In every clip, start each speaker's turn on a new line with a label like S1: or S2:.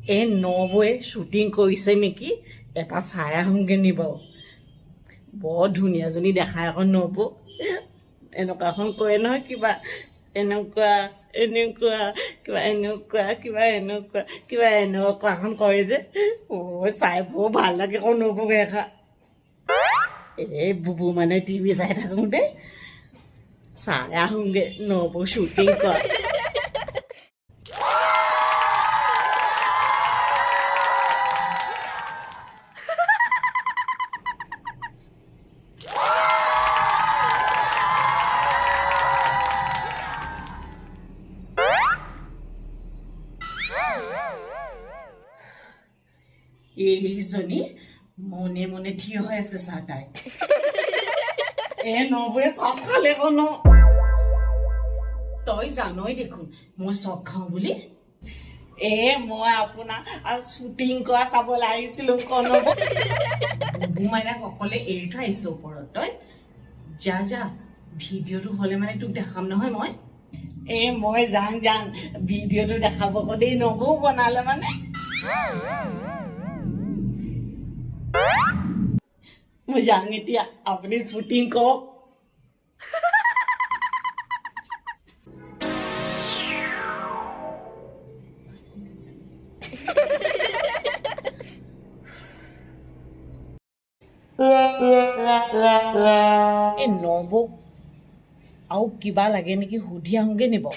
S1: এই নবৌৱে শ্বুটিং কৰিছে নেকি এপাৰ চাই আহোঁগৈ নি বাৰু বৰ ধুনীয়াজনী দেখাই আকৌ নবৌ এনেকুৱাখন কৰে নহয় কিবা এনেকুৱা এনেকুৱা কিবা এনেকুৱা কিবা এনেকুৱা কিবা এনেকুৱাখন কৰে যে চাই বৰ ভাল লাগে আকৌ নবৌক এখা এই বুবু মানে টিভি চাই থাকোঁতে চাই আহোঁগৈ নবৌ শ্বুটিং কৰা এইজনী মনে মনে থিয় হৈ আছে চাহ তাই নবৌৱে চব খালে কন তই জানই দেখোন মই চব খাওঁ বুলি মই আপোনাৰ শ্বুটিং কৰা চাবলৈ আহিছিলোঁ কন বুবু মাইনাক অকলে এৰি থৈ আহিছোঁ ওপৰত তই যা যা ভিডিঅ'টো হ'লে মানে তোক দেখাম নহয় মই মই যাং ভিডিঅ'টো দেখাব আকৌ দেই নবৌ বনালে মানে মই যাওঁ এতিয়া আপুনি শ্বুটিং কৰক নবৌক আৰু কিবা লাগে নেকি সুধি আহোঁগৈ নিব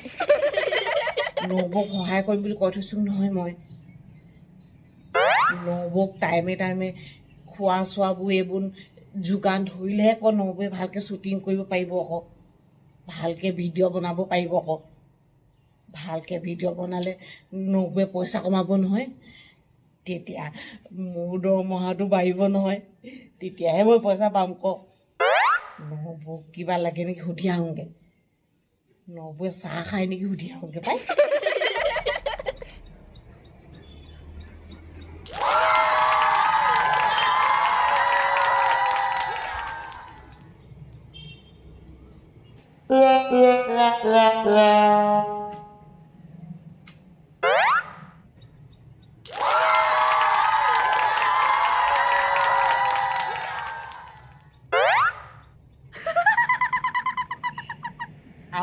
S1: নবৌক সহায় কৰিম বুলি কৈ থৈছোঁ নহয় মই নবৌক টাইমে টাইমে খোৱা চোৱাবোৰ এইবোৰ যোগান ধৰিলেহে আকৌ নবৌৱে ভালকৈ শ্বুটিং কৰিব পাৰিব আকৌ ভালকৈ ভিডিঅ' বনাব পাৰিব আকৌ ভালকৈ ভিডিঅ' বনালে নবৌৱে পইচা কমাব নহয় তেতিয়া মোৰ দৰমহাটো বাঢ়িব নহয় তেতিয়াহে মই পইচা পাম কওক নবৌক কিবা লাগে নেকি সুধি আহোঁগৈ নবৌৱে চাহ খায় নেকি সুধি আহোঁগৈ পাই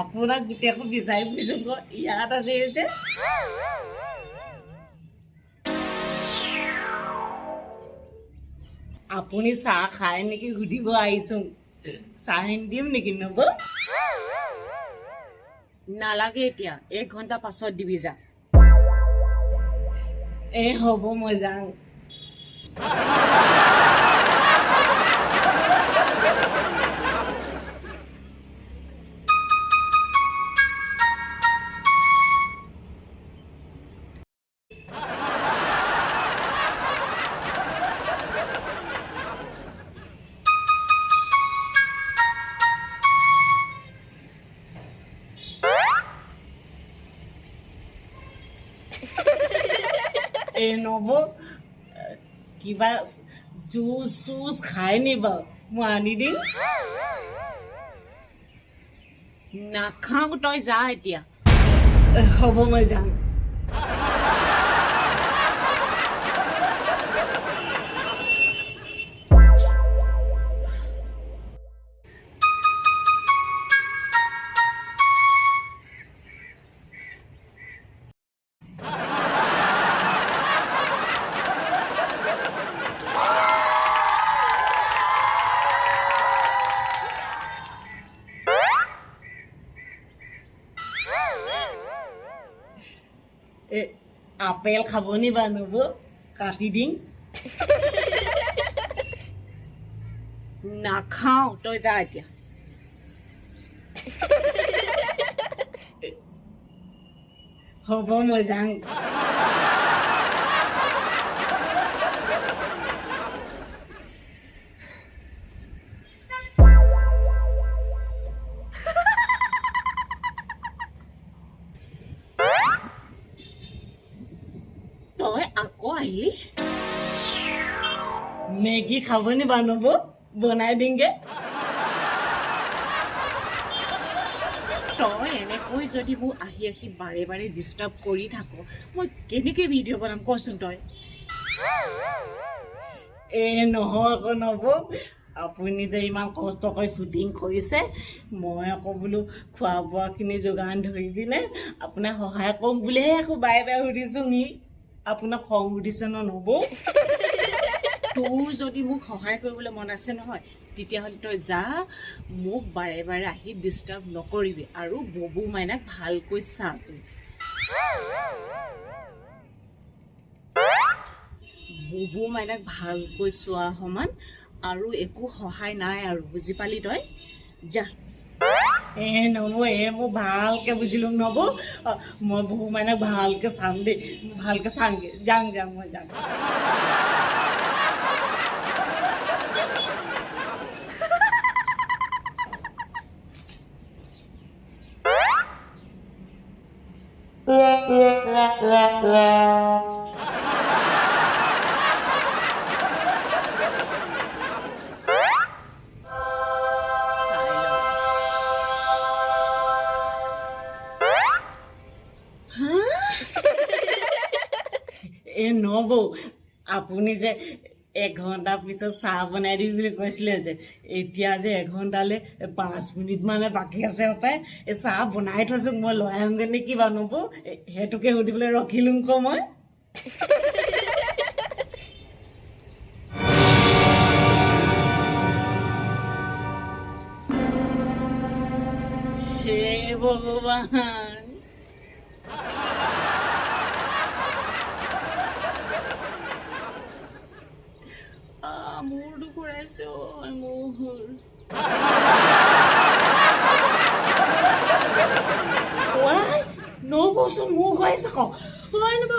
S1: আপোনাক গোটেইখন বিচাৰি ফুৰিছোঁ আকৌ ইয়াত আছে যে আপুনি চাহ খায় নেকি সুধিব আহিছোঁ চাহ দিম নেকি নবৌ নালাগে এতিয়া 1 ঘণ্টা পাছত দিবি যা হ'ব মই যাওঁ নবৌ কিবা জুচ চুচ খাই নি বাৰু মই আনি দিম নাখাওঁ তই যা এতিয়া হ'ব মই যাম আপেল খাব নি বা নবৌ কাটি দিম নাখাওঁ তই যা এতিয়া হ'ব মই যাওঁ তই আকৌ আহিলি মেগী খাব নি বা নবৌ বনাই দিমগে তই এনেকৈ যদি মোক আহি আহি বাৰে বাৰে ডিষ্টাৰ্ব কৰি থাক মই কেনেকৈ ভিডিঅ' বনাম কচোন তই নহয় আকৌ নব আপুনি যে ইমান কষ্ট কৰি শ্বুটিং কৰিছে মই আকৌ বোলো খোৱা বোৱাখিনি যোগান ধৰি পিনে আপোনাক সহায় কৰিম বুলিহে আকৌ বাৰে বাৰে সুধিছোঁ নি আপোনাক খং উঠিছে নব তোৰ যদি মোক সহায় কৰিবলৈ মন আছে নহয় তেতিয়াহ'লে তই যা মোক বাৰে বাৰে আহি ডিষ্টাৰ্ব নকৰিবি আৰু ববু মাইনাক ভালকৈ চা ববু মাইনাক ভালকৈ চোৱা সমান আৰু একো সহায় নাই আৰু বুজি পালি তই যা নব মই ভালকৈ বুজিলোঁ নব মই ববু মাইনাক ভালকৈ চাম দেই ভালকৈ চামগৈ যাম মই যাম নব আপুনি যে 1 ঘণ্টাৰ পিছত চাহ বনাই দিবি বুলি কৈছিলে যে এতিয়া যে 1 ঘণ্টালৈ 5 মিনিটমানে বাকী আছে পাই এই চাহ বনাই থৈছোঁ মই লৈ আহোঁগৈ নে কিবা নব সেইটোকে সুধিবলৈ ৰখিলোঁ আকৌ মই হে ভগৱান মূৰটো ঘূৰাইছে মোৰ নবচোন মোৰ ঘূৰাইছে হয় নব